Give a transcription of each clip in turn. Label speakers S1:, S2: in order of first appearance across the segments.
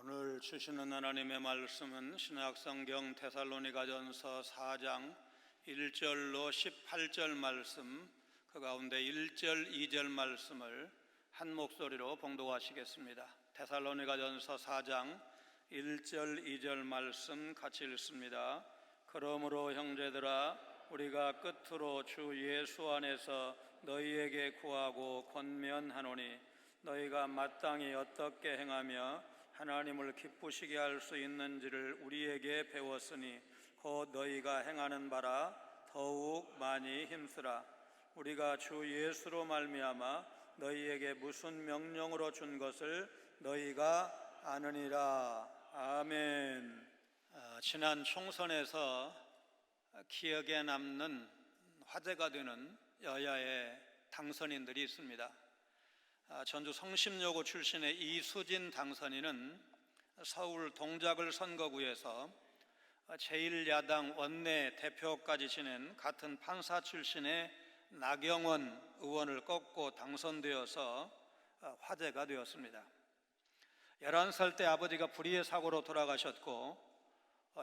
S1: 오늘 주시는 하나님의 말씀은 신약성경 데살로니가전서 4장 1절로 18절 말씀, 그 가운데 1절, 2절 말씀을 한 목소리로 봉독하시겠습니다. 데살로니가전서 4장 1절, 2절 말씀 같이 읽습니다. 그러므로 형제들아, 우리가 끝으로 주 예수 안에서 너희에게 구하고 권면하노니, 너희가 마땅히 어떻게 행하며 하나님을 기쁘시게 할 수 있는지를 우리에게 배웠으니 곧 너희가 행하는 바라 더욱 많이 힘쓰라. 우리가 주 예수로 말미암아 너희에게 무슨 명령으로 준 것을 너희가 아느니라. 아멘. 지난 총선에서 기억에 남는 화제가 되는 여야의 당선인들이 있습니다. 전주 성심여고 출신의 이수진 당선인은 서울 동작을 선거구에서 제1야당 원내 대표까지 지낸 같은 판사 출신의 나경원 의원을 꺾고 당선되어서 화제가 되었습니다. 11살 때 아버지가 불의의 사고로 돌아가셨고,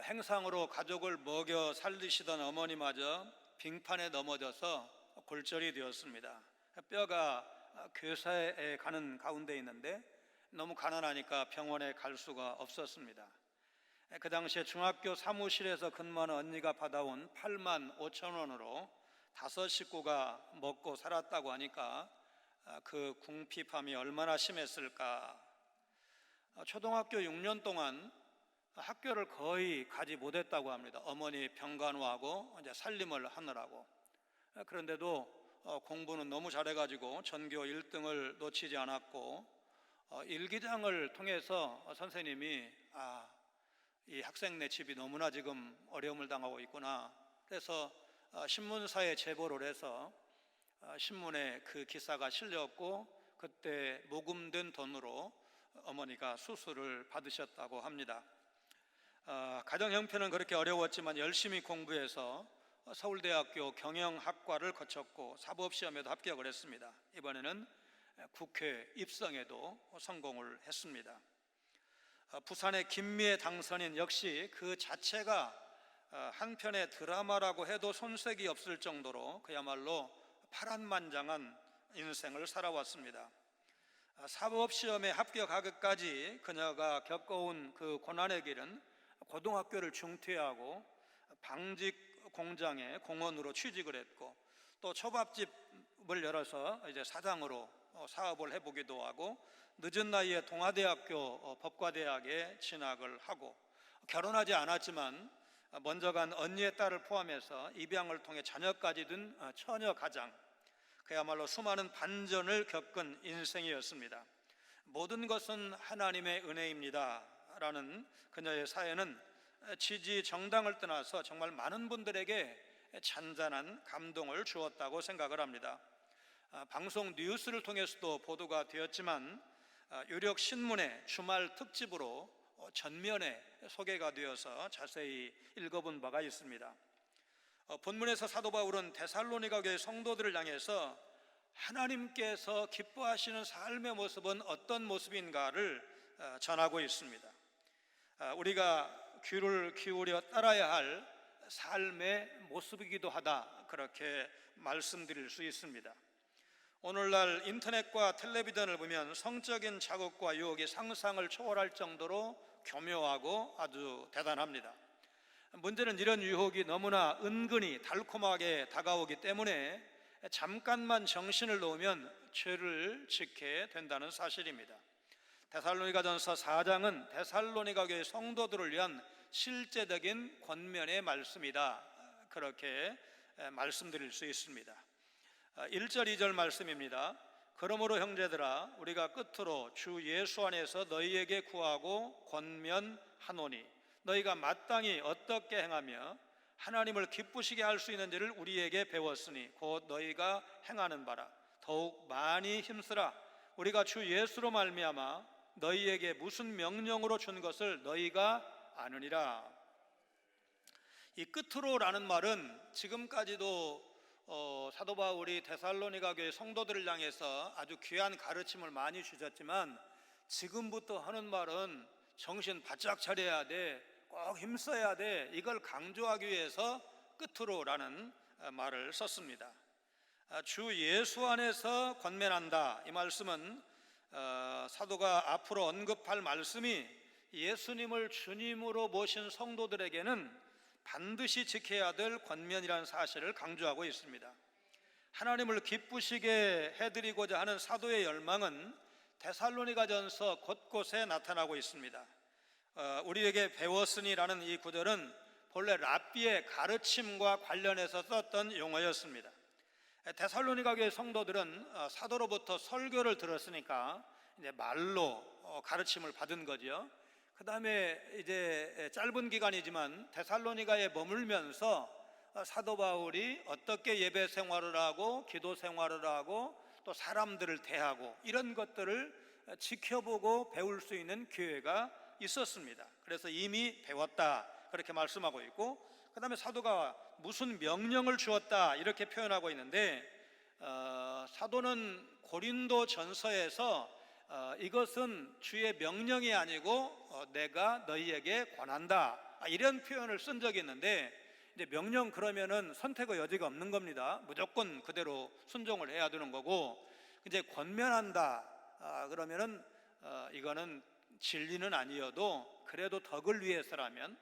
S1: 행상으로 가족을 먹여 살리시던 어머니마저 빙판에 넘어져서 골절이 되었습니다. 뼈가 교사에 가는 가운데 있는데 너무 가난하니까 병원에 갈 수가 없었습니다. 그 당시에 중학교 사무실에서 근무하는 언니가 받아온 8만 5천 원으로 5 식구가 먹고 살았다고 하니까 그 궁핍함이 얼마나 심했을까. 초등학교 6년 동안 학교를 거의 가지 못했다고 합니다. 어머니 병간호하고 이제 살림을 하느라고. 그런데도 공부는 너무 잘해가지고 전교 1등을 놓치지 않았고, 일기장을 통해서 선생님이 이 학생네 집이 너무나 지금 어려움을 당하고 있구나. 그래서 신문사에 제보를 해서 신문에 그 기사가 실렸고, 그때 모금된 돈으로 어머니가 수술을 받으셨다고 합니다. 가정 형편은 그렇게 어려웠지만 열심히 공부해서 서울대학교 경영학과를 거쳤고 사법시험에도 합격을 했습니다. 이번에는 국회 입성에도 성공을 했습니다. 부산의 김미애 당선인 역시 그 자체가 한편의 드라마라고 해도 손색이 없을 정도로 그야말로 파란만장한 인생을 살아왔습니다. 사법시험에 합격하기까지 그녀가 겪어온 그 고난의 길은 고등학교를 중퇴하고 방직 공장에 공원으로 취직을 했고, 또 초밥집을 열어서 이제 사장으로 사업을 해보기도 하고, 늦은 나이에 동아대학교 법과대학에 진학을 하고, 결혼하지 않았지만 먼저 간 언니의 딸을 포함해서 입양을 통해 자녀까지 둔 처녀 가장, 그야말로 수많은 반전을 겪은 인생이었습니다. 모든 것은 하나님의 은혜입니다 라는 그녀의 사연은 지지 정당을 떠나서 정말 많은 분들에게 잔잔한 감동을 주었다고 생각을 합니다. 방송 뉴스를 통해서도 보도가 되었지만 유력 신문의 주말 특집으로 전면에 소개가 되어서 자세히 읽어본 바가 있습니다. 본문에서 사도 바울은 데살로니가 교회 성도들을 향해서 하나님께서 기뻐하시는 삶의 모습은 어떤 모습인가를 전하고 있습니다. 우리가 귀를 기울여 따라야 할 삶의 모습이기도 하다, 그렇게 말씀드릴 수 있습니다. 오늘날 인터넷과 텔레비전을 보면 성적인 자극과 유혹이 상상을 초월할 정도로 교묘하고 아주 대단합니다. 문제는 이런 유혹이 너무나 은근히 달콤하게 다가오기 때문에 잠깐만 정신을 놓으면 죄를 짓게 된다는 사실입니다. 데살로니가전서 4장은 데살로니가 교회 성도들을 위한 실제적인 권면의 말씀이다, 그렇게 말씀드릴 수 있습니다. 1절 2절 말씀입니다. 그러므로 형제들아, 우리가 끝으로 주 예수 안에서 너희에게 구하고 권면하노니, 너희가 마땅히 어떻게 행하며 하나님을 기쁘시게 할 수 있는지를 우리에게 배웠으니 곧 너희가 행하는 바라 더욱 많이 힘쓰라. 우리가 주 예수로 말미암아 너희에게 무슨 명령으로 준 것을 너희가 아느니라. 이 끝으로라는 말은 지금까지도 사도 바울이 데살로니가 교회 성도들을 향해서 아주 귀한 가르침을 많이 주셨지만, 지금부터 하는 말은 정신 바짝 차려야 돼, 꼭 힘써야 돼, 이걸 강조하기 위해서 끝으로라는 말을 썼습니다. 주 예수 안에서 권면한다, 이 말씀은 사도가 앞으로 언급할 말씀이 예수님을 주님으로 모신 성도들에게는 반드시 지켜야 될 권면이라는 사실을 강조하고 있습니다. 하나님을 기쁘시게 해드리고자 하는 사도의 열망은 데살로니가전서 곳곳에 나타나고 있습니다. 우리에게 배웠으니라는 이 구절은 본래 랍비의 가르침과 관련해서 썼던 용어였습니다. 데살로니가 교회 성도들은 사도로부터 설교를 들었으니까 이제 말로 가르침을 받은 거죠. 그 다음에 이제 짧은 기간이지만 데살로니가에 머물면서 사도 바울이 어떻게 예배 생활을 하고 기도 생활을 하고 또 사람들을 대하고 이런 것들을 지켜보고 배울 수 있는 기회가 있었습니다. 그래서 이미 배웠다, 그렇게 말씀하고 있고, 그 다음에 사도가 무슨 명령을 주었다, 이렇게 표현하고 있는데 사도는 고린도 전서에서 이것은 주의 명령이 아니고 내가 너희에게 권한다, 이런 표현을 쓴 적이 있는데, 이제 명령 그러면은 선택의 여지가 없는 겁니다. 무조건 그대로 순종을 해야 되는 거고, 이제 권면한다 그러면은 이거는 진리는 아니어도 그래도 덕을 위해서라면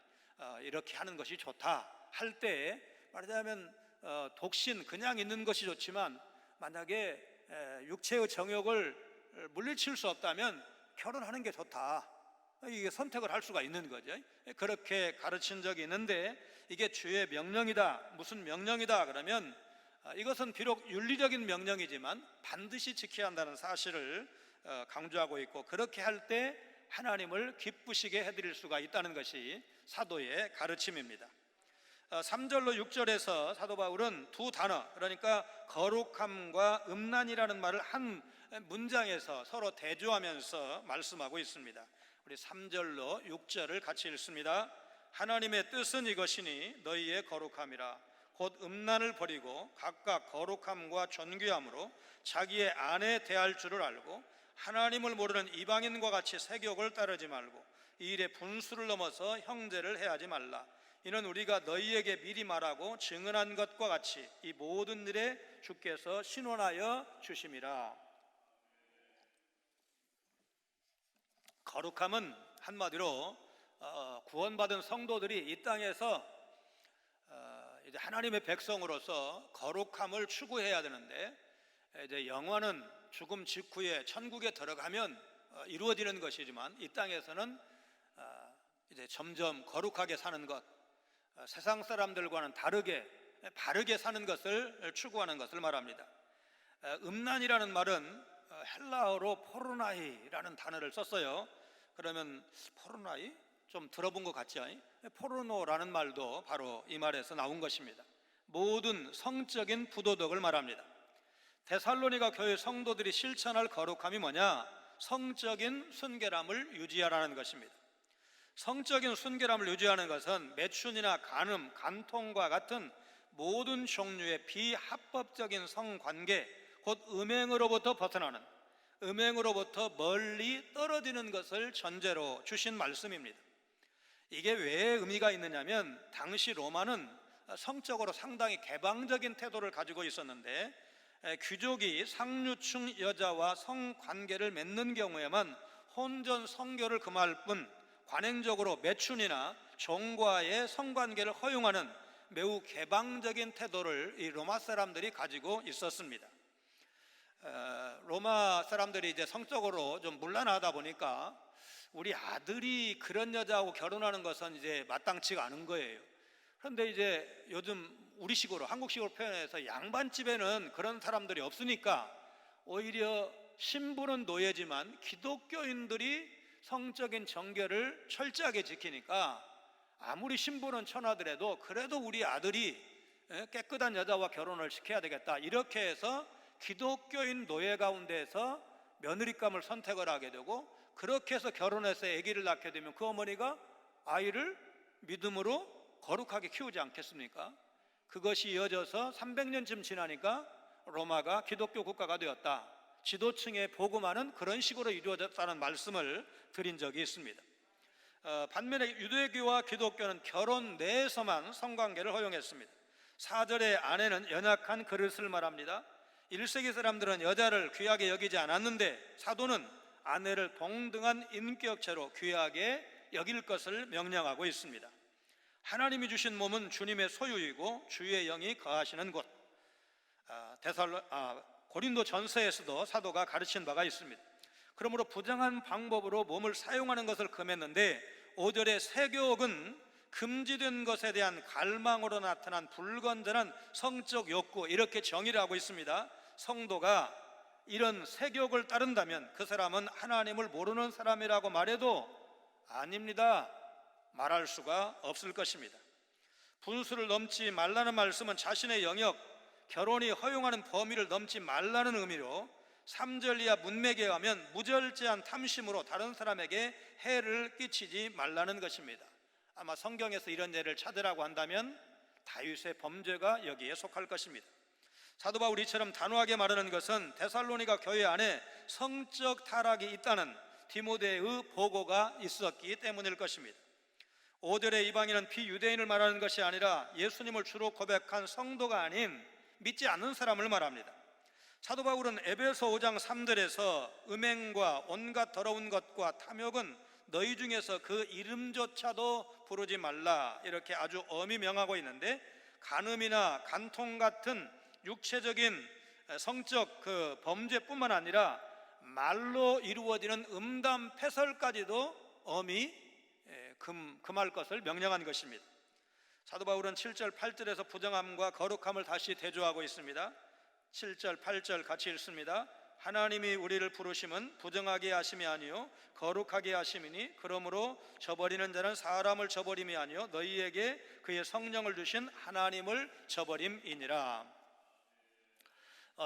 S1: 이렇게 하는 것이 좋다 할 때, 말하자면 독신 그냥 있는 것이 좋지만 만약에 육체의 정욕을 물리칠 수 없다면 결혼하는 게 좋다, 이게 선택을 할 수가 있는 거죠. 그렇게 가르친 적이 있는데, 이게 주의 명령이다, 무슨 명령이다 그러면 이것은 비록 윤리적인 명령이지만 반드시 지켜야 한다는 사실을 강조하고 있고, 그렇게 할 때 하나님을 기쁘시게 해드릴 수가 있다는 것이 사도의 가르침입니다. 3절로 6절에서 사도 바울은 두 단어, 그러니까 거룩함과 음란이라는 말을 한 문장에서 서로 대조하면서 말씀하고 있습니다. 우리 3절로 6절을 같이 읽습니다. 하나님의 뜻은 이것이니 너희의 거룩함이라. 곧 음란을 버리고 각각 거룩함과 존귀함으로 자기의 아내 대할 줄을 알고, 하나님을 모르는 이방인과 같이 세욕을 따르지 말고 이 일에 분수를 넘어서 형제를 해하지 말라. 이는 우리가 너희에게 미리 말하고 증언한 것과 같이 이 모든 일에 주께서 신원하여 주심이라. 거룩함은 한마디로 구원받은 성도들이 이 땅에서 이제 하나님의 백성으로서 거룩함을 추구해야 되는데, 이제 영원은 죽음 직후에 천국에 들어가면 이루어지는 것이지만 이 땅에서는 이제 점점 거룩하게 사는 것, 세상 사람들과는 다르게 바르게 사는 것을 추구하는 것을 말합니다. 음란이라는 말은 헬라어로 포르나이라는 단어를 썼어요. 그러면 포르나이? 좀 들어본 것 같죠? 포르노라는 말도 바로 이 말에서 나온 것입니다. 모든 성적인 부도덕을 말합니다. 데살로니가 교회 성도들이 실천할 거룩함이 뭐냐? 성적인 순결함을 유지하라는 것입니다. 성적인 순결함을 유지하는 것은 매춘이나 간음, 간통과 같은 모든 종류의 비합법적인 성관계, 곧 음행으로부터 벗어나는, 음행으로부터 멀리 떨어지는 것을 전제로 주신 말씀입니다. 이게 왜 의미가 있느냐면, 당시 로마는 성적으로 상당히 개방적인 태도를 가지고 있었는데, 귀족이 상류층 여자와 성관계를 맺는 경우에만 혼전 성교를 금할 뿐 관행적으로 매춘이나 종과의 성관계를 허용하는 매우 개방적인 태도를 이 로마 사람들이 가지고 있었습니다. 로마 사람들이 이제 성적으로 좀 문란하다 보니까 우리 아들이 그런 여자하고 결혼하는 것은 이제 마땅치가 않은 거예요. 그런데 이제 요즘 우리식으로, 한국식으로 표현해서 양반집에는 그런 사람들이 없으니까 오히려 신부는 노예지만 기독교인들이 성적인 정결을 철저하게 지키니까 아무리 신부는 천하더라도 그래도 우리 아들이 깨끗한 여자와 결혼을 시켜야 되겠다, 이렇게 해서 기독교인 노예 가운데서 며느리감을 선택을 하게 되고, 그렇게 해서 결혼해서 아기를 낳게 되면 그 어머니가 아이를 믿음으로 거룩하게 키우지 않겠습니까? 그것이 이어져서 300년쯤 지나니까 로마가 기독교 국가가 되었다, 지도층의 복음화는 그런 식으로 이루어졌다는 말씀을 드린 적이 있습니다. 반면에 유대교와 기독교는 결혼 내에서만 성관계를 허용했습니다. 4절의 아내는 연약한 그릇을 말합니다. 1세기 사람들은 여자를 귀하게 여기지 않았는데 사도는 아내를 동등한 인격체로 귀하게 여길 것을 명령하고 있습니다. 하나님이 주신 몸은 주님의 소유이고 주의 영이 거하시는 곳, 고린도 전서에서도 사도가 가르친 바가 있습니다. 그러므로 부정한 방법으로 몸을 사용하는 것을 금했는데 5절의 세교옥은 금지된 것에 대한 갈망으로 나타난 불건전한 성적 욕구, 이렇게 정의를 하고 있습니다. 성도가 이런 세교옥을 따른다면 그 사람은 하나님을 모르는 사람이라고 말해도 아닙니다, 말할 수가 없을 것입니다. 분수를 넘지 말라는 말씀은 자신의 영역, 결혼이 허용하는 범위를 넘지 말라는 의미로 3절 이하 문맥에 의하면 무절제한 탐심으로 다른 사람에게 해를 끼치지 말라는 것입니다. 아마 성경에서 이런 예를 찾으라고 한다면 다윗의 범죄가 여기에 속할 것입니다. 사도 바울이 이처럼 단호하게 말하는 것은 데살로니가 교회 안에 성적 타락이 있다는 디모데의 보고가 있었기 때문일 것입니다. 5절의 이방인은 비유대인을 말하는 것이 아니라 예수님을 주로 고백한 성도가 아닌 믿지 않는 사람을 말합니다. 사도 바울은 에베소 5장 3절에서 음행과 온갖 더러운 것과 탐욕은 너희 중에서 그 이름조차도 부르지 말라, 이렇게 아주 엄히 명하고 있는데, 간음이나 간통 같은 육체적인 성적 그 범죄뿐만 아니라 말로 이루어지는 음담 패설까지도 엄히 금할 것을 명령한 것입니다. 사도 바울은 7절 8절에서 부정함과 거룩함을 다시 대조하고 있습니다. 7절 8절 같이 읽습니다. 하나님이 우리를 부르심은 부정하게 하심이 아니요 거룩하게 하심이니 그러므로 저버리는 자는 사람을 저버림이 아니요 너희에게 그의 성령을 주신 하나님을 저버림이니라.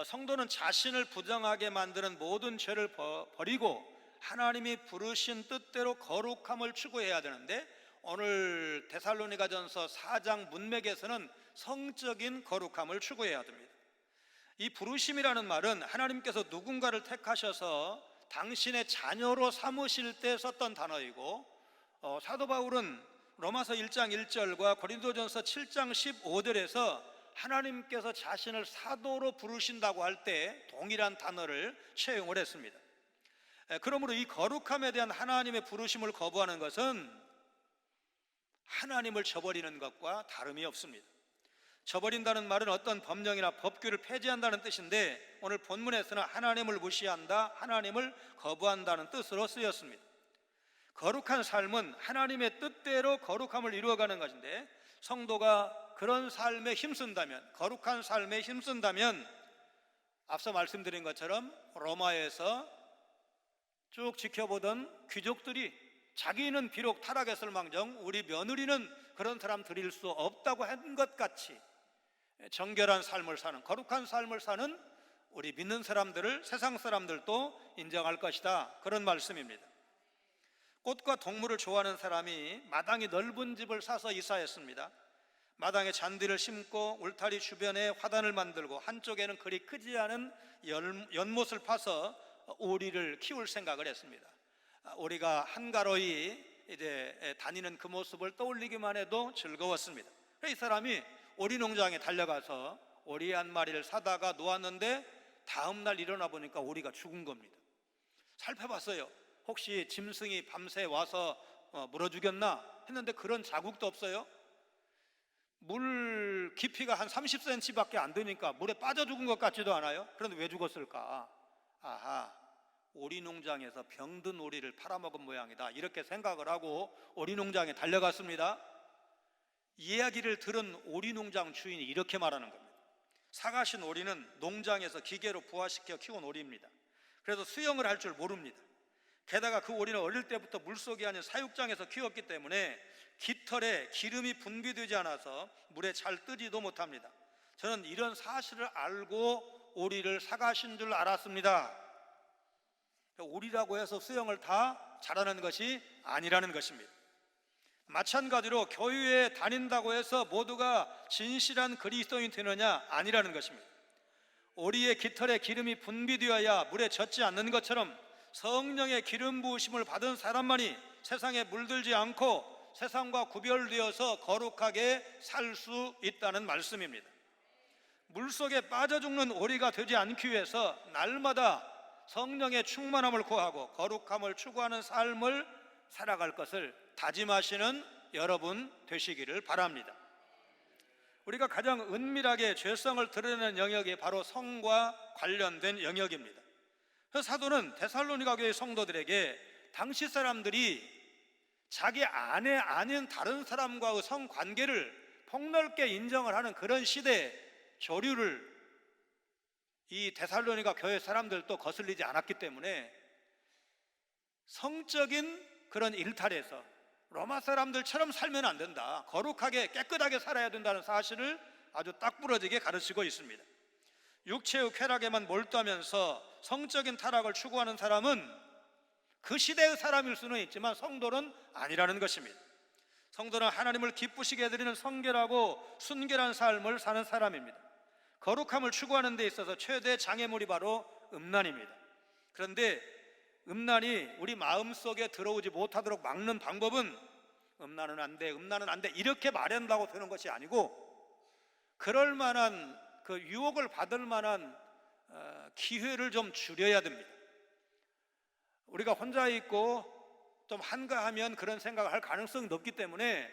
S1: 성도는 자신을 부정하게 만드는 모든 죄를 버리고 하나님이 부르신 뜻대로 거룩함을 추구해야 되는데, 오늘 데살로니가전서 4장 문맥에서는 성적인 거룩함을 추구해야 됩니다. 이 부르심이라는 말은 하나님께서 누군가를 택하셔서 당신의 자녀로 삼으실 때 썼던 단어이고, 사도 바울은 로마서 1장 1절과 고린도전서 7장 15절에서 하나님께서 자신을 사도로 부르신다고 할 때 동일한 단어를 채용을 했습니다. 그러므로 이 거룩함에 대한 하나님의 부르심을 거부하는 것은 하나님을 저버리는 것과 다름이 없습니다. 저버린다는 말은 어떤 법령이나 법규를 폐지한다는 뜻인데, 오늘 본문에서는 하나님을 무시한다, 하나님을 거부한다는 뜻으로 쓰였습니다. 거룩한 삶은 하나님의 뜻대로 거룩함을 이루어가는 것인데, 성도가 그런 삶에 힘쓴다면, 거룩한 삶에 힘쓴다면 앞서 말씀드린 것처럼 로마에서 쭉 지켜보던 귀족들이 자기는 비록 타락했을 망정 우리 며느리는 그런 사람 드릴 수 없다고 한 것 같이 정결한 삶을 사는, 거룩한 삶을 사는 우리 믿는 사람들을 세상 사람들도 인정할 것이다, 그런 말씀입니다. 꽃과 동물을 좋아하는 사람이 마당이 넓은 집을 사서 이사했습니다. 마당에 잔디를 심고 울타리 주변에 화단을 만들고 한쪽에는 그리 크지 않은 연못을 파서 오리를 키울 생각을 했습니다. 오리가 한가로이 이제 다니는 그 모습을 떠올리기만 해도 즐거웠습니다. 이 사람이 오리 농장에 달려가서 오리 한 마리를 사다가 놓았는데 다음 날 일어나 보니까 오리가 죽은 겁니다. 살펴봤어요. 혹시 짐승이 밤새 와서 물어 죽였나 했는데 그런 자국도 없어요. 물 깊이가 한 30cm밖에 안 되니까 물에 빠져 죽은 것 같지도 않아요. 그런데 왜 죽었을까? 아하, 오리 농장에서 병든 오리를 팔아먹은 모양이다, 이렇게 생각을 하고 오리 농장에 달려갔습니다. 이야기를 들은 오리 농장 주인이 이렇게 말하는 겁니다. 사가신 오리는 농장에서 기계로 부화시켜 키운 오리입니다. 그래서 수영을 할 줄 모릅니다. 게다가 그 오리는 어릴 때부터 물속이 아닌 사육장에서 키웠기 때문에 깃털에 기름이 분비되지 않아서 물에 잘 뜨지도 못합니다. 저는 이런 사실을 알고 오리를 사가신 줄 알았습니다. 오리라고 해서 수영을 다 잘하는 것이 아니라는 것입니다. 마찬가지로 교회에 다닌다고 해서 모두가 진실한 그리스도인이 되느냐? 아니라는 것입니다. 오리의 깃털에 기름이 분비되어야 물에 젖지 않는 것처럼 성령의 기름 부으심을 받은 사람만이 세상에 물들지 않고 세상과 구별되어서 거룩하게 살 수 있다는 말씀입니다. 물속에 빠져 죽는 오리가 되지 않기 위해서 날마다 성령의 충만함을 구하고 거룩함을 추구하는 삶을 살아갈 것을 다짐하시는 여러분 되시기를 바랍니다. 우리가 가장 은밀하게 죄성을 드러내는 영역이 바로 성과 관련된 영역입니다. 그래서 사도는 데살로니가 교회 성도들에게 당시 사람들이 자기 아내 아닌 다른 사람과의 성관계를 폭넓게 인정을 하는 그런 시대의 조류를 이 데살로니가 교회 사람들도 거슬리지 않았기 때문에 성적인 그런 일탈에서 로마 사람들처럼 살면 안 된다, 거룩하게 깨끗하게 살아야 된다는 사실을 아주 딱 부러지게 가르치고 있습니다. 육체의 쾌락에만 몰두하면서 성적인 타락을 추구하는 사람은 그 시대의 사람일 수는 있지만 성도는 아니라는 것입니다. 성도는 하나님을 기쁘시게 해드리는 성결하고 순결한 삶을 사는 사람입니다. 거룩함을 추구하는 데 있어서 최대 장애물이 바로 음란입니다. 그런데 음란이 우리 마음속에 들어오지 못하도록 막는 방법은 음란은 안 돼, 음란은 안 돼 이렇게 말한다고 되는 것이 아니고, 그럴 만한 그 유혹을 받을 만한 기회를 좀 줄여야 됩니다. 우리가 혼자 있고 좀 한가하면 그런 생각을 할 가능성이 높기 때문에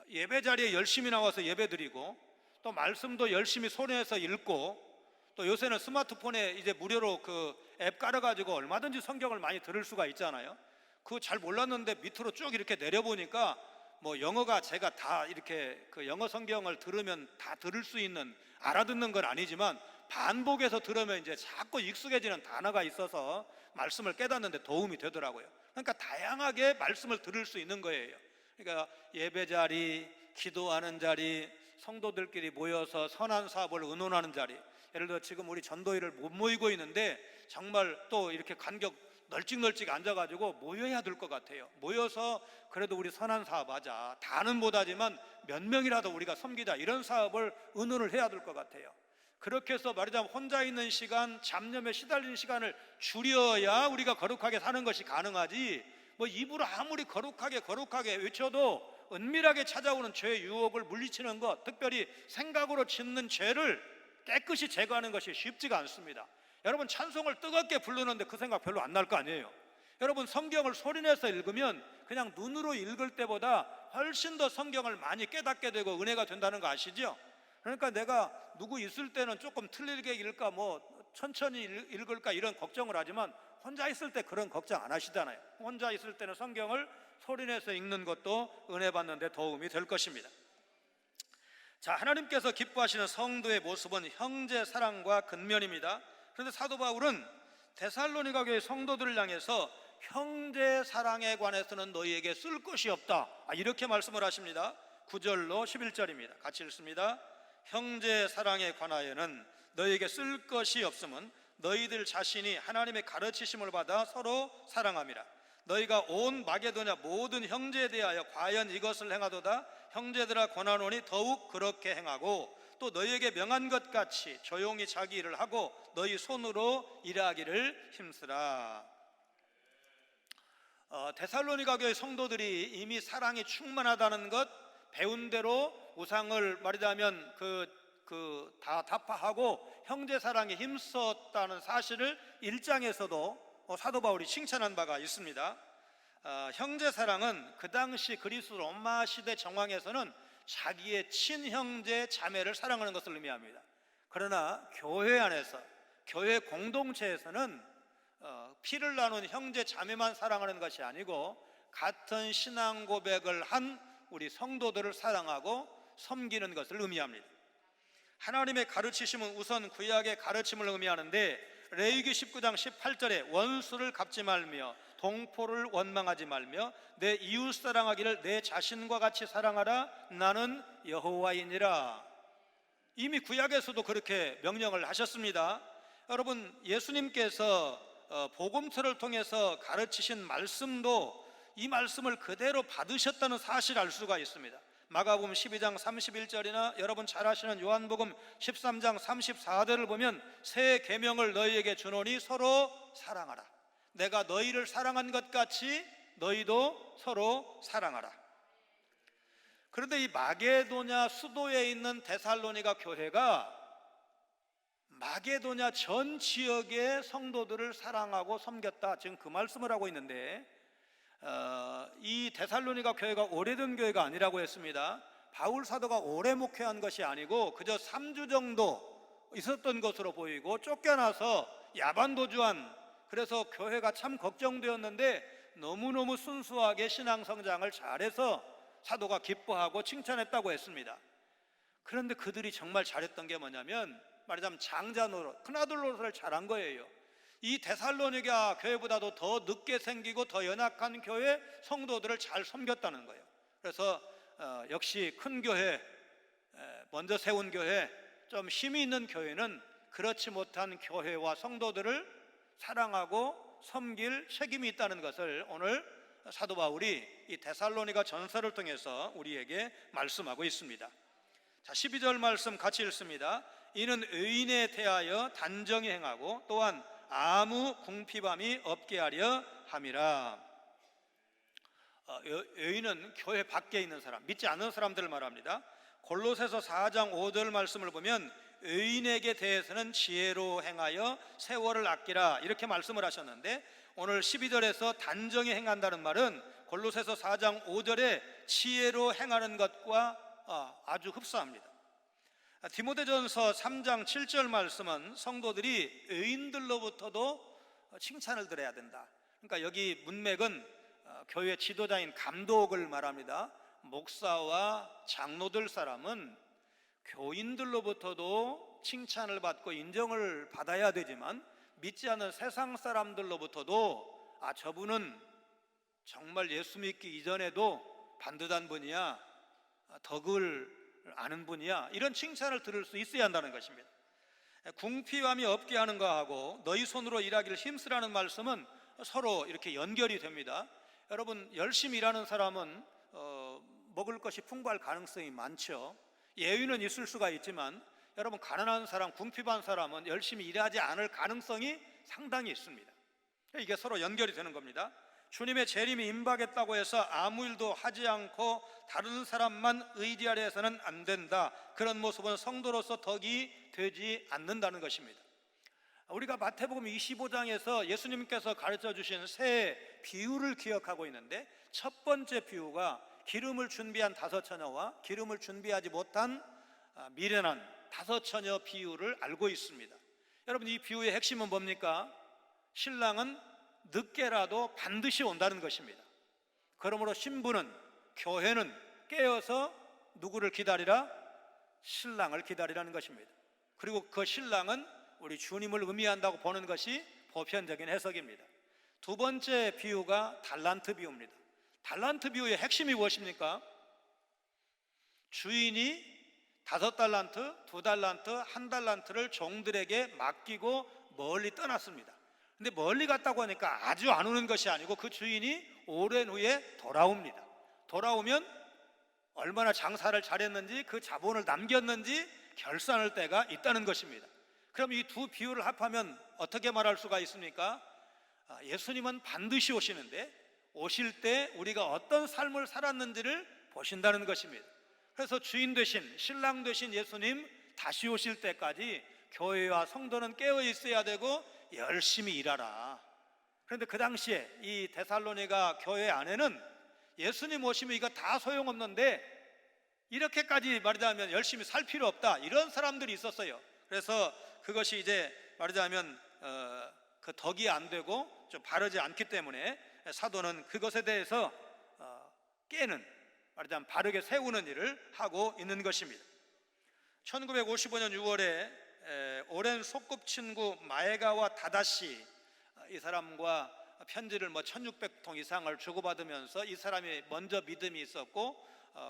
S1: 예배 자리에 열심히 나와서 예배 드리고, 또 말씀도 열심히 손에서 읽고, 또 요새는 스마트폰에 이제 무료로 그 앱 깔아가지고 얼마든지 성경을 많이 들을 수가 있잖아요. 그거 잘 몰랐는데 밑으로 쭉 이렇게 내려보니까 뭐 영어가 제가 다 이렇게 그 영어 성경을 들으면 다 들을 수 있는, 알아듣는 건 아니지만 반복해서 들으면 이제 자꾸 익숙해지는 단어가 있어서 말씀을 깨닫는 데 도움이 되더라고요. 그러니까 다양하게 말씀을 들을 수 있는 거예요. 그러니까 예배 자리, 기도하는 자리, 성도들끼리 모여서 선한 사업을 의논하는 자리, 예를 들어 지금 우리 전도회를 못 모이고 있는데 정말 또 이렇게 간격 널찍널찍 앉아가지고 모여야 될 것 같아요. 모여서 그래도 우리 선한 사업하자, 다는 못하지만 몇 명이라도 우리가 섬기자, 이런 사업을 의논을 해야 될 것 같아요. 그렇게 해서 말하자면 혼자 있는 시간, 잡념에 시달리는 시간을 줄여야 우리가 거룩하게 사는 것이 가능하지, 뭐 입으로 아무리 거룩하게 외쳐도 은밀하게 찾아오는 죄의 유혹을 물리치는 것, 특별히 생각으로 짓는 죄를 깨끗이 제거하는 것이 쉽지가 않습니다. 여러분 찬송을 뜨겁게 부르는데 그 생각 별로 안 날 거 아니에요. 여러분 성경을 소리내서 읽으면 그냥 눈으로 읽을 때보다 훨씬 더 성경을 많이 깨닫게 되고 은혜가 된다는 거 아시죠? 그러니까 내가 누구 있을 때는 조금 틀리게 읽을까, 뭐 천천히 읽을까 이런 걱정을 하지만 혼자 있을 때 그런 걱정 안 하시잖아요. 혼자 있을 때는 성경을 소리내서 읽는 것도 은혜 받는 데 도움이 될 것입니다. 자, 하나님께서 기뻐하시는 성도의 모습은 형제 사랑과 근면입니다. 그런데 사도 바울은 데살로니가 교회 성도들을 향해서 형제 사랑에 관해서는 너희에게 쓸 것이 없다, 이렇게 말씀을 하십니다. 9절로 11절입니다. 같이 읽습니다. 형제 사랑에 관하여는 너희에게 쓸 것이 없음은 너희들 자신이 하나님의 가르치심을 받아 서로 사랑함이라. 너희가 온 마게도냐 모든 형제에 대하여 과연 이것을 행하도다. 형제들아 권하노니 더욱 그렇게 행하고, 또 너희에게 명한 것 같이 조용히 자기 일을 하고 너희 손으로 일하기를 힘쓰라. 데살로니가 교회 성도들이 이미 사랑이 충만하다는 것, 배운 대로 우상을 말하자면 다 타파하고 형제 사랑에 힘썼다는 사실을 1장에서도 사도 바울이 칭찬한 바가 있습니다. 형제 사랑은 그 당시 그리스 로마 시대 정황에서는 자기의 친형제 자매를 사랑하는 것을 의미합니다. 그러나 교회 안에서, 교회 공동체에서는 피를 나눈 형제 자매만 사랑하는 것이 아니고 같은 신앙 고백을 한 우리 성도들을 사랑하고 섬기는 것을 의미합니다. 하나님의 가르치심은 우선 구약의 가르침을 의미하는데, 레위기 19장 18절에 원수를 갚지 말며 동포를 원망하지 말며 내 이웃 사랑하기를 내 자신과 같이 사랑하라, 나는 여호와이니라. 이미 구약에서도 그렇게 명령을 하셨습니다. 여러분, 예수님께서 복음서를 통해서 가르치신 말씀도 이 말씀을 그대로 받으셨다는 사실을 알 수가 있습니다. 마가복음 12장 31절이나 여러분 잘 아시는 요한복음 13장 34절을 보면 새 계명을 너희에게 주노니 서로 사랑하라. 내가 너희를 사랑한 것 같이 너희도 서로 사랑하라. 그런데 이 마게도냐 수도에 있는 데살로니가 교회가 마게도냐 전 지역의 성도들을 사랑하고 섬겼다, 지금 그 말씀을 하고 있는데, 이 데살로니가 교회가 오래된 교회가 아니라고 했습니다. 바울 사도가 오래 목회한 것이 아니고 그저 3주 정도 있었던 것으로 보이고 쫓겨나서 야반도주한, 그래서 교회가 참 걱정되었는데 너무너무 순수하게 신앙 성장을 잘해서 사도가 기뻐하고 칭찬했다고 했습니다. 그런데 그들이 정말 잘했던 게 뭐냐면, 말하자면 장자 노릇, 큰아들 노릇을 잘한 거예요. 이 데살로니가 교회보다도 더 늦게 생기고 더 연약한 교회 성도들을 잘 섬겼다는 거예요. 그래서 역시 큰 교회, 먼저 세운 교회, 좀 힘이 있는 교회는 그렇지 못한 교회와 성도들을 사랑하고 섬길 책임이 있다는 것을 오늘 사도 바울이 이 데살로니가 전서를 통해서 우리에게 말씀하고 있습니다. 자, 12절 말씀 같이 읽습니다. 이는 의인에 대하여 단정히 행하고 또한 아무 궁핍함이 없게 하려 함이라. 의인은 교회 밖에 있는 사람, 믿지 않는 사람들을 말합니다. 골로새서 4장 5절 말씀을 보면 의인에게 대해서는 지혜로 행하여 세월을 아끼라, 이렇게 말씀을 하셨는데, 오늘 12절에서 단정히 행한다는 말은 골로새서 4장 5절에 지혜로 행하는 것과 아주 흡사합니다. 디모데전서 3장 7절 말씀은 성도들이 의인들로부터도 칭찬을 들어야 된다. 그러니까 여기 문맥은 교회 지도자인 감독을 말합니다. 목사와 장로들 사람은 교인들로부터도 칭찬을 받고 인정을 받아야 되지만, 믿지 않는 세상 사람들로부터도 저분은 정말 예수 믿기 이전에도 반듯한 분이야, 덕을 아는 분이야, 이런 칭찬을 들을 수 있어야 한다는 것입니다. 궁핍함이 없게 하는 거하고 너희 손으로 일하기를 힘쓰라는 말씀은 서로 이렇게 연결이 됩니다. 여러분, 열심히 일하는 사람은 먹을 것이 풍부할 가능성이 많죠. 예외는 있을 수가 있지만, 여러분, 가난한 사람, 궁핍한 사람은 열심히 일하지 않을 가능성이 상당히 있습니다. 이게 서로 연결이 되는 겁니다. 주님의 재림이 임박했다고 해서 아무 일도 하지 않고 다른 사람만 의지하려 해서는 안 된다. 그런 모습은 성도로서 덕이 되지 않는다는 것입니다. 우리가 마태복음 25장에서 예수님께서 가르쳐 주신 세 비유를 기억하고 있는데, 첫 번째 비유가 기름을 준비한 5처녀와 기름을 준비하지 못한 미련한 5처녀 비유를 알고 있습니다. 여러분, 이 비유의 핵심은 뭡니까? 신랑은 늦게라도 반드시 온다는 것입니다. 그러므로 신부는, 교회는 깨어서 누구를 기다리라? 신랑을 기다리라는 것입니다. 그리고 그 신랑은 우리 주님을 의미한다고 보는 것이 보편적인 해석입니다. 두 번째 비유가 달란트 비유입니다. 달란트 비유의 핵심이 무엇입니까? 주인이 5달란트, 2달란트, 1달란트를 종들에게 맡기고 멀리 떠났습니다. 근데 멀리 갔다고 하니까 아주 안 오는 것이 아니고 그 주인이 오랜 후에 돌아옵니다. 돌아오면 얼마나 장사를 잘했는지, 그 자본을 남겼는지 결산할 때가 있다는 것입니다. 그럼 이 두 비유를 합하면 어떻게 말할 수가 있습니까? 예수님은 반드시 오시는데, 오실 때 우리가 어떤 삶을 살았는지를 보신다는 것입니다. 그래서 주인 되신, 신랑 되신 예수님 다시 오실 때까지 교회와 성도는 깨어 있어야 되고 열심히 일하라. 그런데 그 당시에 이 데살로니가 교회 안에는 예수님 오시면 이거 다 소용없는데 이렇게까지 말하자면 열심히 살 필요 없다, 이런 사람들이 있었어요. 그래서 그것이 이제 말하자면 그 덕이 안 되고 좀 바르지 않기 때문에 사도는 그것에 대해서 깨는, 말하자면 바르게 세우는 일을 하고 있는 것입니다. 1955년 6월에 오랜 소꿉친구 마에가와 다다시, 이 사람과 편지를 1600통 이상을 주고받으면서 이 사람이 먼저 믿음이 있었고,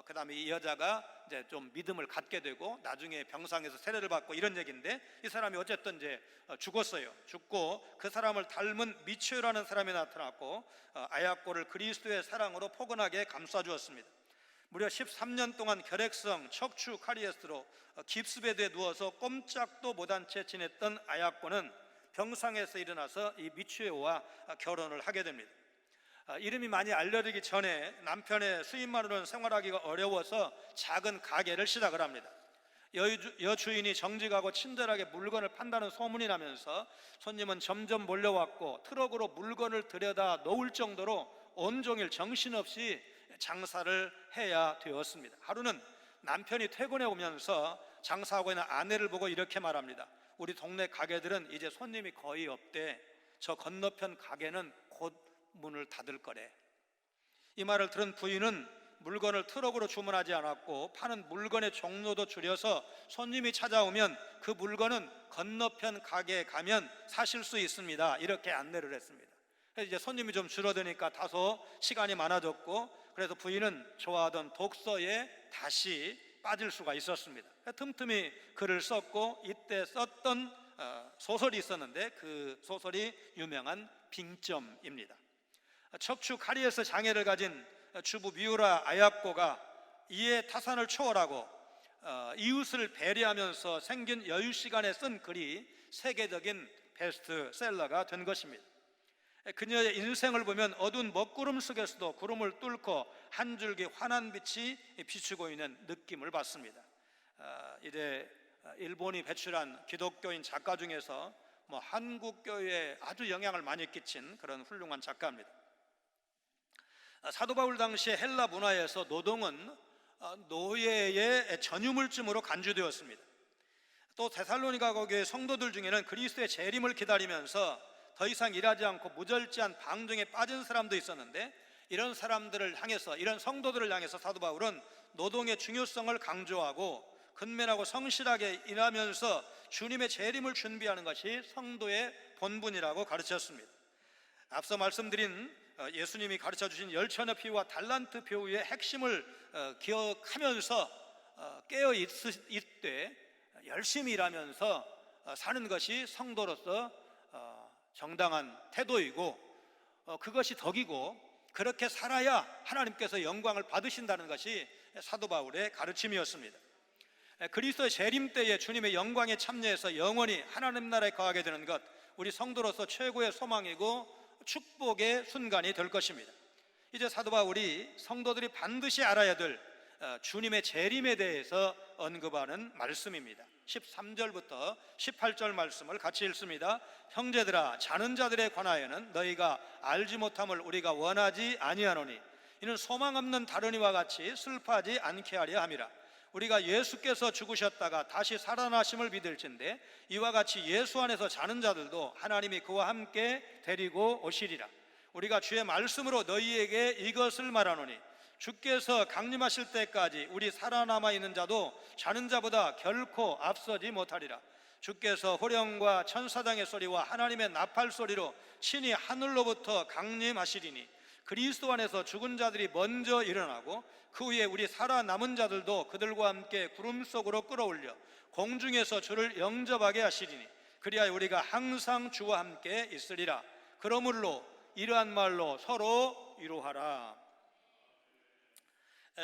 S1: 그 다음에 이 여자가 이제 좀 믿음을 갖게 되고 나중에 병상에서 세례를 받고 이런 얘기인데, 이 사람이 어쨌든 이제 죽었어요. 죽고 그 사람을 닮은 미추라는 사람이 나타났고 아야코를 그리스도의 사랑으로 포근하게 감싸주었습니다. 무려 13년 동안 결핵성 척추 카리에스로 깁스베드에 누워서 꼼짝도 못한 채 지냈던 아야코는 병상에서 일어나서 이 미추에와 결혼을 하게 됩니다. 이름이 많이 알려지기 전에 남편의 수입만으로는 생활하기가 어려워서 작은 가게를 시작을 합니다. 여주인이 정직하고 친절하게 물건을 판다는 소문이 나면서 손님은 점점 몰려왔고 트럭으로 물건을 들여다 놓을 정도로 온종일 정신없이 장사를 해야 되었습니다. 하루는 남편이 퇴근해 오면서 장사하고 있는 아내를 보고 이렇게 말합니다. 우리 동네 가게들은 이제 손님이 거의 없대. 저 건너편 가게는 곧 문을 닫을 거래. 이 말을 들은 부인은 물건을 트럭으로 주문하지 않았고 파는 물건의 종류도 줄여서 손님이 찾아오면 그 물건은 건너편 가게에 가면 사실 수 있습니다, 이렇게 안내를 했습니다. 그래서 이제 손님이 좀 줄어드니까 다소 시간이 많아졌고, 그래서 부인은 좋아하던 독서에 다시 빠질 수가 있었습니다. 틈틈이 글을 썼고, 이때 썼던 소설이 있었는데 그 소설이 유명한 빙점입니다. 척추 카리에스 장애를 가진 주부 미우라 아야코가 이에 타산을 초월하고 이웃을 배려하면서 생긴 여유 시간에 쓴 글이 세계적인 베스트셀러가 된 것입니다. 그녀의 인생을 보면 어두운 먹구름 속에서도 구름을 뚫고 한 줄기 환한 빛이 비추고 있는 느낌을 받습니다. 이제 일본이 배출한 기독교인 작가 중에서 한국 교회에 아주 영향을 많이 끼친 그런 훌륭한 작가입니다. 사도 바울 당시에 헬라 문화에서 노동은 노예의 전유물쯤으로 간주되었습니다. 또 데살로니가 교회 성도들 중에는 그리스도의 재림을 기다리면서 더 이상 일하지 않고 무절제한 방종에 빠진 사람도 있었는데, 이런 사람들을 향해서, 이런 성도들을 향해서 사도 바울은 노동의 중요성을 강조하고 근면하고 성실하게 일하면서 주님의 재림을 준비하는 것이 성도의 본분이라고 가르쳤습니다. 앞서 말씀드린 예수님이 가르쳐주신 열처녀 비유와 달란트 비유의 핵심을 기억하면서 깨어 있되 열심히 일하면서 사는 것이 성도로서 정당한 태도이고, 그것이 덕이고, 그렇게 살아야 하나님께서 영광을 받으신다는 것이 사도 바울의 가르침이었습니다. 그리스도의 재림 때에 주님의 영광에 참여해서 영원히 하나님 나라에 거하게 되는 것, 우리 성도로서 최고의 소망이고 축복의 순간이 될 것입니다. 이제 사도 바울이 성도들이 반드시 알아야 될 주님의 재림에 대해서 언급하는 말씀입니다. 13절부터 18절 말씀을 같이 읽습니다. 형제들아, 자는 자들에 관하여는 너희가 알지 못함을 우리가 원하지 아니하노니 이는 소망 없는 다른 이와 같이 슬퍼하지 않게 하려 함이라. 우리가 예수께서 죽으셨다가 다시 살아나심을 믿을진대 이와 같이 예수 안에서 자는 자들도 하나님이 그와 함께 데리고 오시리라. 우리가 주의 말씀으로 너희에게 이것을 말하노니 주께서 강림하실 때까지 우리 살아남아 있는 자도 자는 자보다 결코 앞서지 못하리라. 주께서 호령과 천사장의 소리와 하나님의 나팔 소리로 친히 하늘로부터 강림하시리니 그리스도 안에서 죽은 자들이 먼저 일어나고 그 후에 우리 살아남은 자들도 그들과 함께 구름 속으로 끌어올려 공중에서 주를 영접하게 하시리니 그리하여 우리가 항상 주와 함께 있으리라. 그러므로 이러한 말로 서로 위로하라.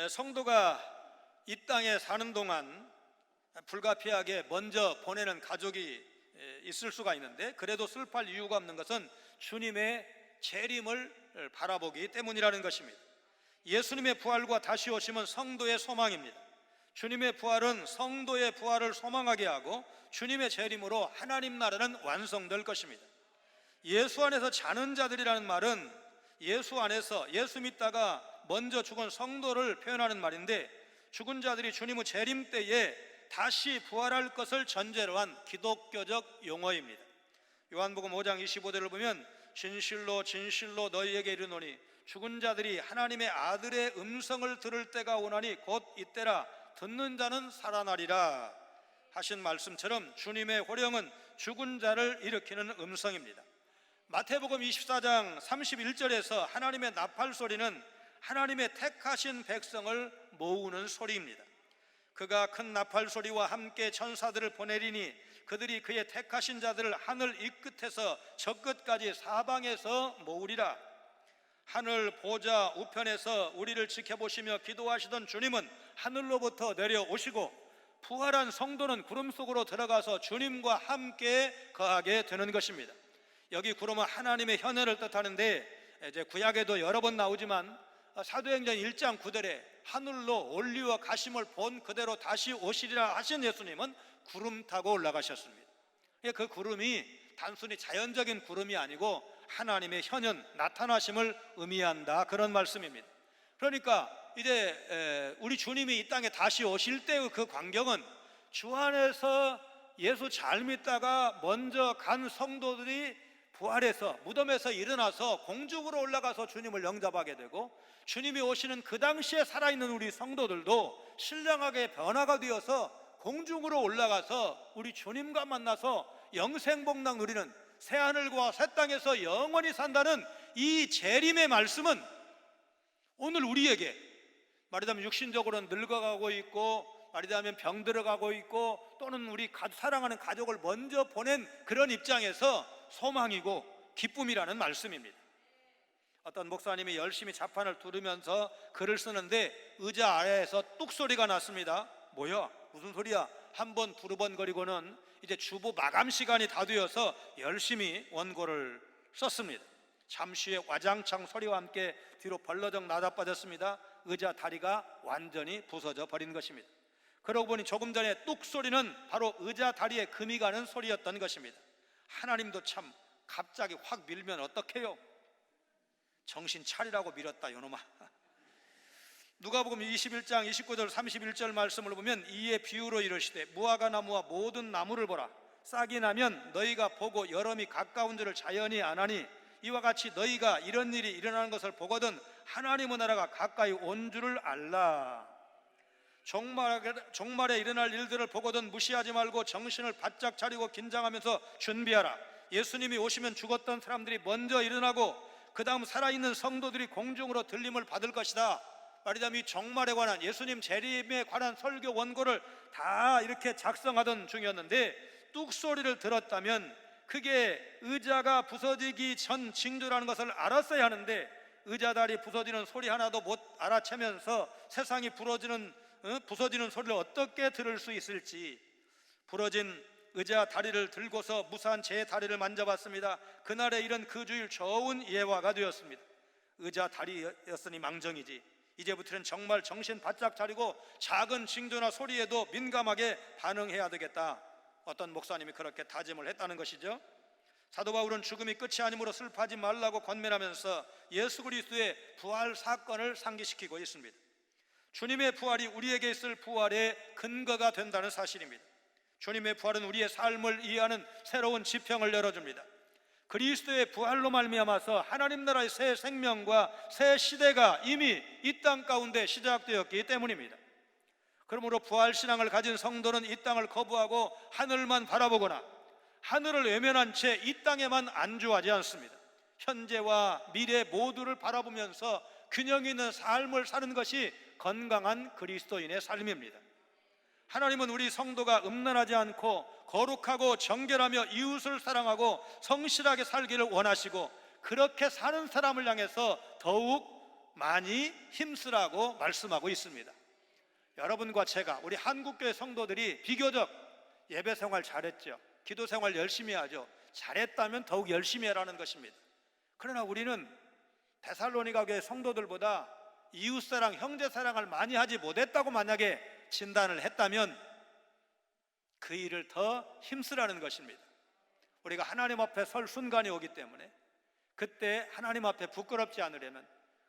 S1: 성도가 이 땅에 사는 동안 불가피하게 먼저 보내는 가족이 있을 수가 있는데, 그래도 슬퍼할 이유가 없는 것은 주님의 재림을 바라보기 때문이라는 것입니다. 예수님의 부활과 다시 오심은 성도의 소망입니다. 주님의 부활은 성도의 부활을 소망하게 하고 주님의 재림으로 하나님 나라는 완성될 것입니다. 예수 안에서 자는 자들이라는 말은 예수 안에서, 예수 믿다가 먼저 죽은 성도를 표현하는 말인데, 죽은 자들이 주님의 재림 때에 다시 부활할 것을 전제로 한 기독교적 용어입니다. 요한복음 5장 25절을 보면 진실로 진실로 너희에게 이르노니 죽은 자들이 하나님의 아들의 음성을 들을 때가 오나니 곧 이때라. 듣는 자는 살아나리라 하신 말씀처럼 주님의 호령은 죽은 자를 일으키는 음성입니다. 마태복음 24장 31절에서 하나님의 나팔 소리는 하나님의 택하신 백성을 모으는 소리입니다. 그가 큰 나팔 소리와 함께 천사들을 보내리니 그들이 그의 택하신 자들을 하늘 이 끝에서 저 끝까지 사방에서 모으리라. 하늘 보좌 우편에서 우리를 지켜보시며 기도하시던 주님은 하늘로부터 내려오시고 부활한 성도는 구름 속으로 들어가서 주님과 함께 거하게 되는 것입니다. 여기 구름은 하나님의 현현을 뜻하는데 이제 구약에도 여러 번 나오지만 사도행전 1장 9절에 하늘로 올리와 가심을 본 그대로 다시 오시리라 하신 예수님은 구름 타고 올라가셨습니다. 그 구름이 단순히 자연적인 구름이 아니고 하나님의 현현 나타나심을 의미한다, 그런 말씀입니다. 그러니까 이제 우리 주님이 이 땅에 다시 오실 때의 그 광경은 주 안에서 예수 잘 믿다가 먼저 간 성도들이 부활해서 무덤에서 일어나서 공중으로 올라가서 주님을 영접하게 되고, 주님이 오시는 그 당시에 살아있는 우리 성도들도 신령하게 변화가 되어서 공중으로 올라가서 우리 주님과 만나서 영생복락 누리는, 새하늘과 새 땅에서 영원히 산다는 이 재림의 말씀은 오늘 우리에게, 말하자면 육신적으로는 늙어가고 있고, 말하자면 병들어가고 있고, 또는 우리 사랑하는 가족을 먼저 보낸 그런 입장에서 소망이고 기쁨이라는 말씀입니다. 어떤 목사님이 열심히 자판을 두르면서 글을 쓰는데 의자 아래에서 뚝 소리가 났습니다. 뭐야? 무슨 소리야? 한 번 두루 번 거리고는 이제 주보 마감 시간이 다 되어서 열심히 원고를 썼습니다. 잠시 후에 와장창 소리와 함께 뒤로 벌러덩 나다빠졌습니다. 의자 다리가 완전히 부서져 버린 것입니다. 그러고 보니 조금 전에 뚝 소리는 바로 의자 다리에 금이 가는 소리였던 것입니다. 하나님도 참 갑자기 확 밀면 어떡해요? 정신 차리라고 밀었다 요놈아. 누가복음 21장 29절 31절 말씀을 보면 이에 비유로 이르시되 무화과 나무와 모든 나무를 보라. 싹이 나면 너희가 보고 여름이 가까운 줄을 자연히 아나니 이와 같이 너희가 이런 일이 일어나는 것을 보거든 하나님의 나라가 가까이 온 줄을 알라. 종말에 일어날 일들을 보거든 무시하지 말고 정신을 바짝 차리고 긴장하면서 준비하라. 예수님이 오시면 죽었던 사람들이 먼저 일어나고 그 다음 살아있는 성도들이 공중으로 들림을 받을 것이다. 말하자면 이 종말에 관한, 예수님 재림에 관한 설교 원고를 다 이렇게 작성하던 중이었는데 뚝소리를 들었다면 그게 의자가 부서지기 전 징조라는 것을 알았어야 하는데 의자다리 부서지는 소리 하나도 못 알아채면서 세상이 부서지는 소리를 어떻게 들을 수 있을지, 부러진 의자 다리를 들고서 무사한 제 다리를 만져봤습니다. 그날에 이런 그 주일 좋은 예화가 되었습니다. 의자 다리였으니 망정이지, 이제부터는 정말 정신 바짝 차리고 작은 징조나 소리에도 민감하게 반응해야 되겠다. 어떤 목사님이 그렇게 다짐을 했다는 것이죠. 사도 바울은 죽음이 끝이 아니므로 슬퍼하지 말라고 권면하면서 예수 그리스도의 부활 사건을 상기시키고 있습니다. 주님의 부활이 우리에게 있을 부활의 근거가 된다는 사실입니다. 주님의 부활은 우리의 삶을 이해하는 새로운 지평을 열어줍니다. 그리스도의 부활로 말미암아서 하나님 나라의 새 생명과 새 시대가 이미 이 땅 가운데 시작되었기 때문입니다. 그러므로 부활신앙을 가진 성도는 이 땅을 거부하고 하늘만 바라보거나 하늘을 외면한 채 이 땅에만 안주하지 않습니다. 현재와 미래 모두를 바라보면서 균형 있는 삶을 사는 것이 건강한 그리스도인의 삶입니다. 하나님은 우리 성도가 음란하지 않고 거룩하고 정결하며 이웃을 사랑하고 성실하게 살기를 원하시고, 그렇게 사는 사람을 향해서 더욱 많이 힘쓰라고 말씀하고 있습니다. 여러분과 제가, 우리 한국교회 성도들이 비교적 예배 생활 잘했죠. 기도 생활 열심히 하죠. 잘했다면 더욱 열심히 해라는 것입니다. 그러나 우리는 데살로니가 교회 성도들보다 이웃사랑, 형제사랑을 많이 하지 못했다고 만약에 진단을 했다면 그 일을 더 힘쓰라는 것입니다. 우리가 하나님 앞에 설 순간이 오기 때문에 그때 하나님 앞에 부끄럽지 않으려면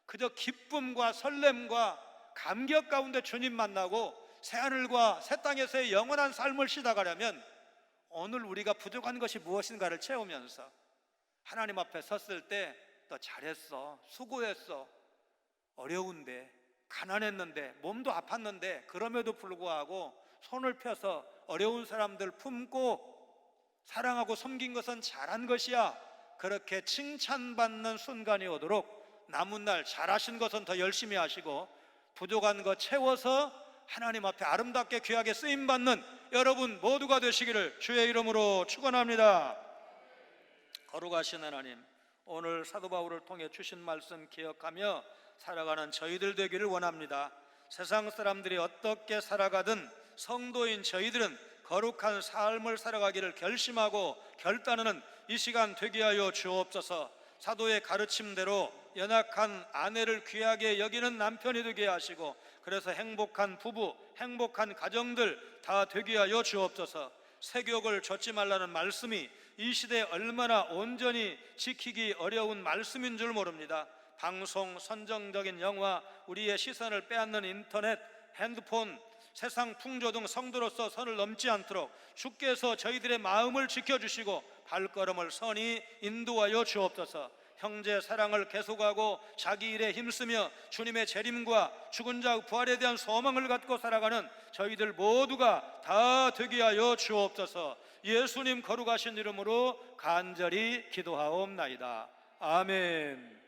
S1: 그저 기쁨과 설렘과 감격 가운데 주님 만나고 새하늘과 새 땅에서의 영원한 삶을 시작하려면 오늘 우리가 부족한 것이 무엇인가를 채우면서 하나님 앞에 섰을 때 너 잘했어, 수고했어, 어려운데, 가난했는데, 몸도 아팠는데 그럼에도 불구하고 손을 펴서 어려운 사람들 품고 사랑하고 섬긴 것은 잘한 것이야, 그렇게 칭찬받는 순간이 오도록 남은 날 잘하신 것은 더 열심히 하시고 부족한 것 채워서 하나님 앞에 아름답게 귀하게 쓰임받는 여러분 모두가 되시기를 주의 이름으로 축원합니다. 거룩하신 하나님, 오늘 사도 바울을 통해 주신 말씀 기억하며 살아가는 저희들 되기를 원합니다. 세상 사람들이 어떻게 살아가든 성도인 저희들은 거룩한 삶을 살아가기를 결심하고 결단하는 이 시간 되게 하여 주옵소서. 사도의 가르침대로 연약한 아내를 귀하게 여기는 남편이 되게 하시고, 그래서 행복한 부부, 행복한 가정들 다 되게 하여 주옵소서. 세욕을 좇지 말라는 말씀이 이 시대에 얼마나 온전히 지키기 어려운 말씀인 줄 모릅니다. 방송, 선정적인 영화, 우리의 시선을 빼앗는 인터넷, 핸드폰, 세상 풍조 등 성도로서 선을 넘지 않도록 주께서 저희들의 마음을 지켜주시고 발걸음을 선히 인도하여 주옵소서. 형제 사랑을 계속하고 자기 일에 힘쓰며 주님의 재림과 죽은 자 부활에 대한 소망을 갖고 살아가는 저희들 모두가 다 되게 하여 주옵소서. 예수님 거룩하신 이름으로 간절히 기도하옵나이다. 아멘.